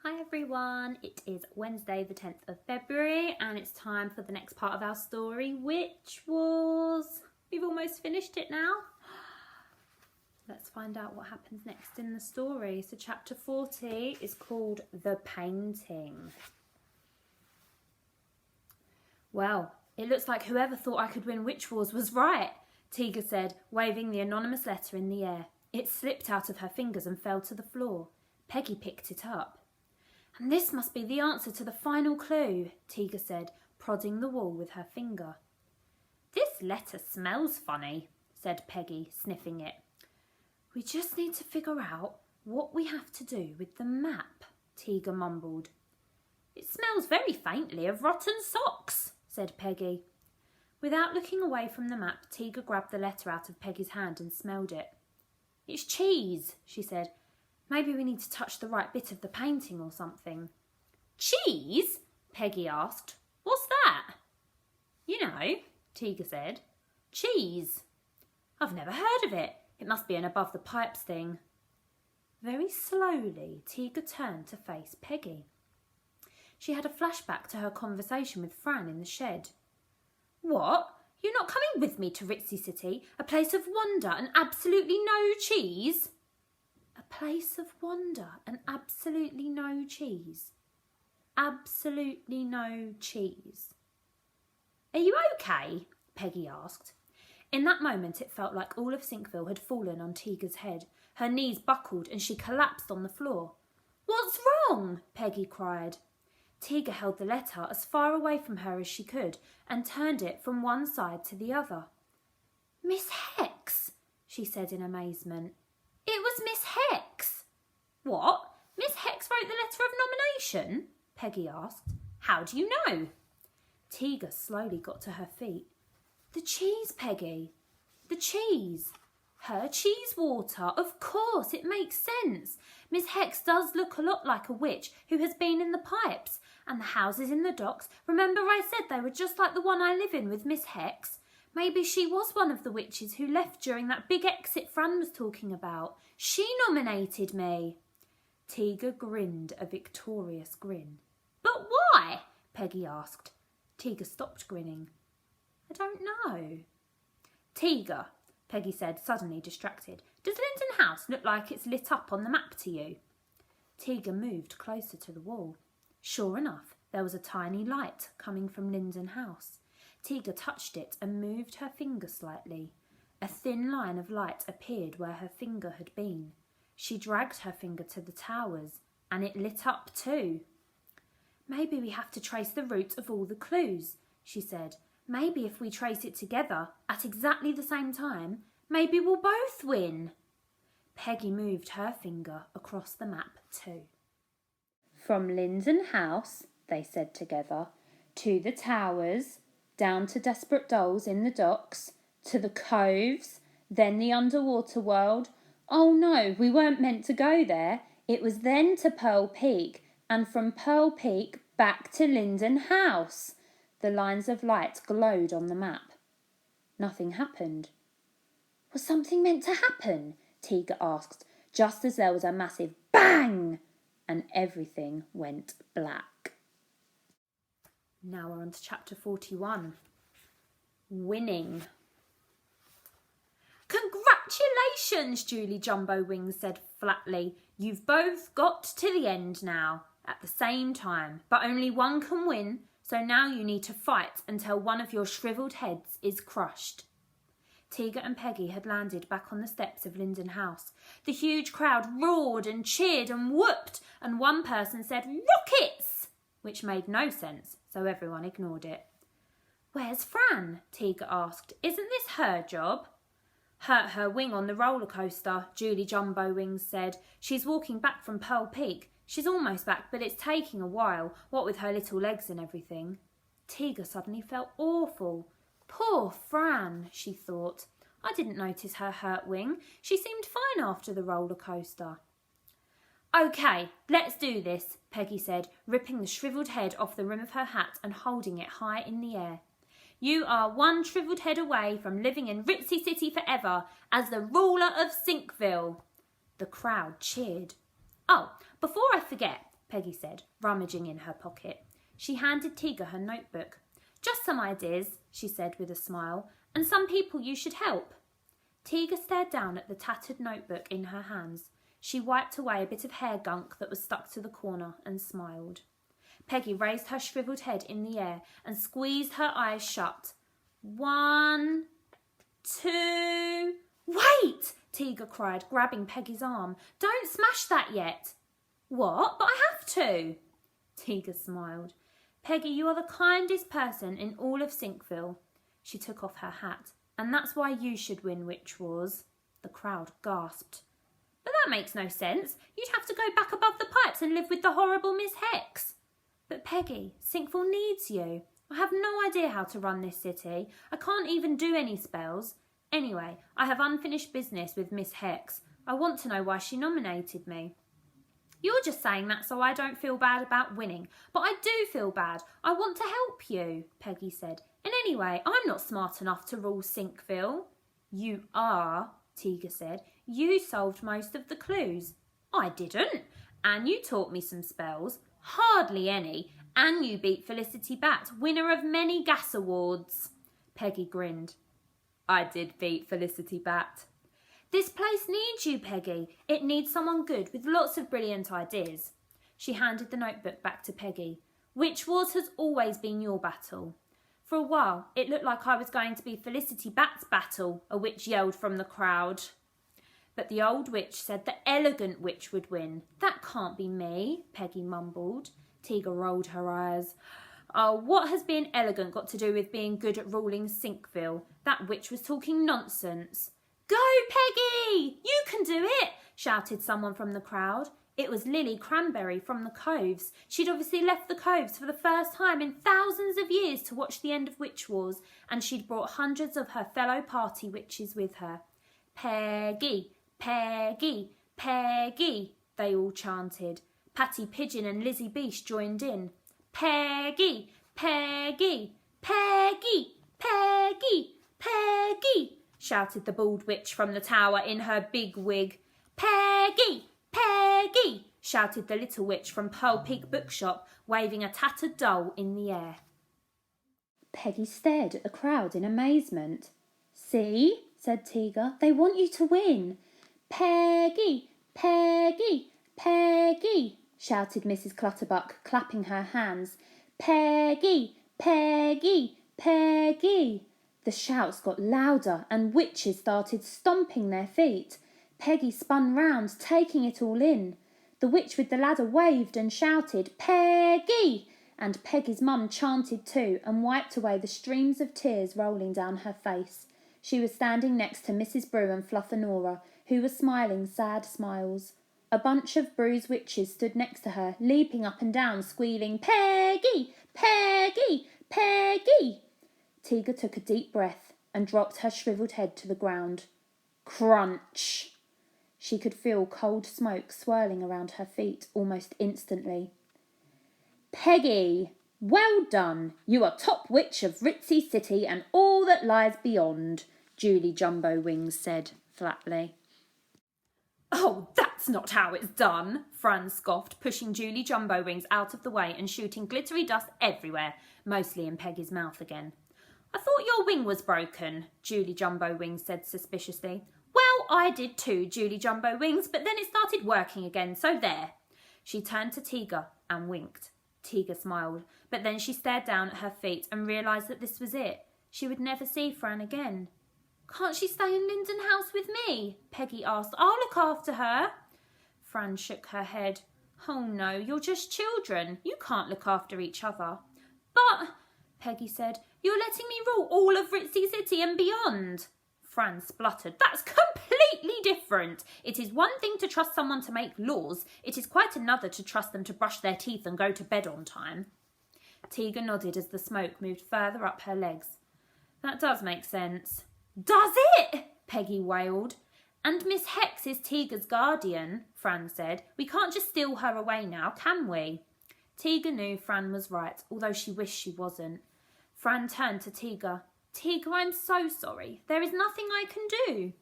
Hi everyone, it is Wednesday the 10th of February and it's time for the next part of our story, which was... we've almost finished it now. Let's find out what happens next in the story. So chapter 40 is called The Painting. Well, it looks like whoever thought I could win Witch Wars was right, Tiga said, waving the anonymous letter in the air. It slipped out of her fingers and fell to the floor. Peggy picked it up. And this must be the answer to the final clue, Tiga said, prodding the wall with her finger. This letter smells funny, said Peggy, sniffing it. We just need to figure out what we have to do with the map, Tiga mumbled. It smells very faintly of rotten socks, said Peggy. Without looking away from the map, Tiga grabbed the letter out of Peggy's hand and smelled it. It's cheese, she said. Maybe we need to touch the right bit of the painting or something. Cheese? Peggy asked. What's that? You know, Tiga said. Cheese. I've never heard of it. It must be an above the pipes thing. Very slowly, Tiga turned to face Peggy. She had a flashback to her conversation with Fran in the shed. What? You're not coming with me to Ritzy City, a place of wonder and absolutely no cheese? A place of wonder and absolutely no cheese. Absolutely no cheese. Are you okay? Peggy asked. In that moment it felt like all of Sinkville had fallen on Tiga's head. Her knees buckled and she collapsed on the floor. What's wrong? Peggy cried. Tiga held the letter as far away from her as she could and turned it from one side to the other. Miss Hex, she said in amazement. It was Miss Hex. What? Miss Hex wrote the letter of nomination? Peggy asked. How do you know? Tiga slowly got to her feet. The cheese, Peggy. The cheese. Her cheese water. Of course, it makes sense. Miss Hex does look a lot like a witch who has been in the pipes. And the houses in the docks. Remember I said they were just like the one I live in with Miss Hex? Maybe she was one of the witches who left during that big exit Fran was talking about. She nominated me. Tiga grinned a victorious grin. But why? Peggy asked. Tiga stopped grinning. I don't know. Tiga, Peggy said, suddenly distracted. Does Linden House look like it's lit up on the map to you? Tiga moved closer to the wall. Sure enough, there was a tiny light coming from Linden House. Tiga touched it and moved her finger slightly. A thin line of light appeared where her finger had been. She dragged her finger to the towers, and it lit up too. Maybe we have to trace the root of all the clues, she said. Maybe if we trace it together at exactly the same time, maybe we'll both win. Peggy moved her finger across the map too. From Linden House, they said together, to the towers, down to Desperate Dolls in the docks, to the coves, then the underwater world. Oh no, we weren't meant to go there. It was then to Pearl Peak, and from Pearl Peak back to Linden House. The lines of light glowed on the map. Nothing happened. Was something meant to happen? Tiga asked, just as there was a massive bang, and everything went black. Now we're on to chapter 41. Winning. Congratulations, Julie Jumbo Wings said flatly. You've both got to the end now, at the same time, but only one can win, so now you need to fight until one of your shriveled heads is crushed. Tiga and Peggy had landed back on the steps of Linden House. The huge crowd roared and cheered and whooped, and one person said, "Rockets!" which made no sense, so everyone ignored it. Where's Fran? Tiga asked. Isn't this her job? Hurt her wing on the roller coaster, Julie Jumbo Wings said. She's walking back from Pearl Peak. She's almost back, but it's taking a while, what with her little legs and everything. Tiga suddenly felt awful. Poor Fran, she thought. I didn't notice her hurt wing. She seemed fine after the roller coaster. OK, let's do this, Peggy said, ripping the shrivelled head off the rim of her hat and holding it high in the air. You are one shrivelled head away from living in Ritzy City forever as the ruler of Sinkville. The crowd cheered. Oh, before I forget, Peggy said, rummaging in her pocket. She handed Teaga her notebook. Just some ideas, she said with a smile, and some people you should help. Teaga stared down at the tattered notebook in her hands. She wiped away a bit of hair gunk that was stuck to the corner and smiled. Peggy raised her shriveled head in the air and squeezed her eyes shut. 1, 2... Wait! Teaga cried, grabbing Peggy's arm. Don't smash that yet. What? But I have to. Teaga smiled. Peggy, you are the kindest person in all of Sinkville. She took off her hat. And that's why you should win Witch Wars. The crowd gasped. But that makes no sense. You'd have to go back above the pipes and live with the horrible Miss Hex. But Peggy, Sinkville needs you. I have no idea how to run this city. I can't even do any spells. Anyway, I have unfinished business with Miss Hex. I want to know why she nominated me. You're just saying that so I don't feel bad about winning. But I do feel bad. I want to help you, Peggy said. And anyway, I'm not smart enough to rule Sinkville. You are, Teaga said. You solved most of the clues. I didn't. And you taught me some spells. Hardly any. And you beat Felicity Bat, winner of many gas awards. Peggy grinned. I did beat Felicity Bat. This place needs you, Peggy. It needs someone good with lots of brilliant ideas. She handed the notebook back to Peggy. Witch Wars has always been your battle. For a while, it looked like I was going to be Felicity Bat's battle, a witch yelled from the crowd. But the old witch said the elegant witch would win. That can't be me, Peggy mumbled. Teaga rolled her eyes. Oh, what has being elegant got to do with being good at ruling Sinkville? That witch was talking nonsense. Go, Peggy! You can do it! Shouted someone from the crowd. It was Lily Cranberry from the Coves. She'd obviously left the Coves for the first time in thousands of years to watch the end of Witch Wars, and she'd brought hundreds of her fellow party witches with her. Peggy, Peggy, Peggy, they all chanted. Patty Pigeon and Lizzie Beast joined in. Peggy, Peggy, Peggy, Peggy, Peggy, shouted the bald witch from the tower in her big wig. Peggy, Peggy, shouted the little witch from Pearl Peak Bookshop, waving a tattered doll in the air. Peggy stared at the crowd in amazement. See, said Teaga, they want you to win. Peggy, Peggy, Peggy, shouted Mrs. Clutterbuck, clapping her hands. Peggy, Peggy, Peggy. The shouts got louder and witches started stomping their feet. Peggy spun round, taking it all in. The witch with the ladder waved and shouted, Peggy! And Peggy's mum chanted too and wiped away the streams of tears rolling down her face. She was standing next to Mrs. Brew and Fluffanora, who were smiling sad smiles. A bunch of Brew's witches stood next to her, leaping up and down, squealing, Peggy! Peggy! Peggy! Teaga took a deep breath and dropped her shriveled head to the ground. Crunch! She could feel cold smoke swirling around her feet almost instantly. Peggy! Well done! You are top witch of Ritzy City and all that lies beyond, Julie Jumbo Wings said flatly. Oh, that's not how it's done, Fran scoffed, pushing Julie Jumbo Wings out of the way and shooting glittery dust everywhere, mostly in Peggy's mouth again. I thought your wing was broken, Julie Jumbo Wings said suspiciously. Well, I did too, Julie Jumbo Wings, but then it started working again, so there. She turned to Teaga and winked. Teaga smiled, but then she stared down at her feet and realised that this was it. She would never see Fran again. Can't she stay in Linden House with me? Peggy asked. I'll look after her. Fran shook her head. Oh no, you're just children. You can't look after each other. But, Peggy said, you're letting me rule all of Ritzy City and beyond. Fran spluttered. That's completely different. It is one thing to trust someone to make laws. It is quite another to trust them to brush their teeth and go to bed on time. Teaga nodded as the smoke moved further up her legs. That does make sense. Does it? Peggy wailed. And Miss Hex is Teaga's guardian, Fran said. We can't just steal her away now, can we? Teaga knew Fran was right, although she wished she wasn't. Fran turned to Teaga. Teaga, I'm so sorry. There is nothing I can do.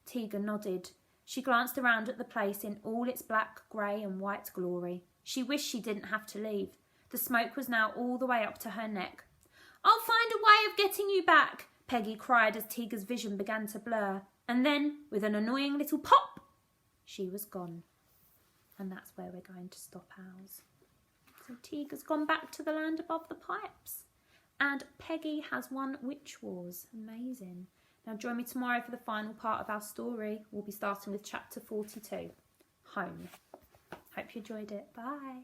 Teaga nodded. She glanced around at the place in all its black, grey and white glory. She wished she didn't have to leave. The smoke was now all the way up to her neck. "I'll find a way of getting you back," Peggy cried as Tiga's vision began to blur. And then, with an annoying little pop, she was gone. And that's where we're going to stop ours. So Tiga's gone back to the land above the pipes. And Peggy has won Witch Wars. Amazing. Now join me tomorrow for the final part of our story. We'll be starting with chapter 42, Home. Hope you enjoyed it. Bye.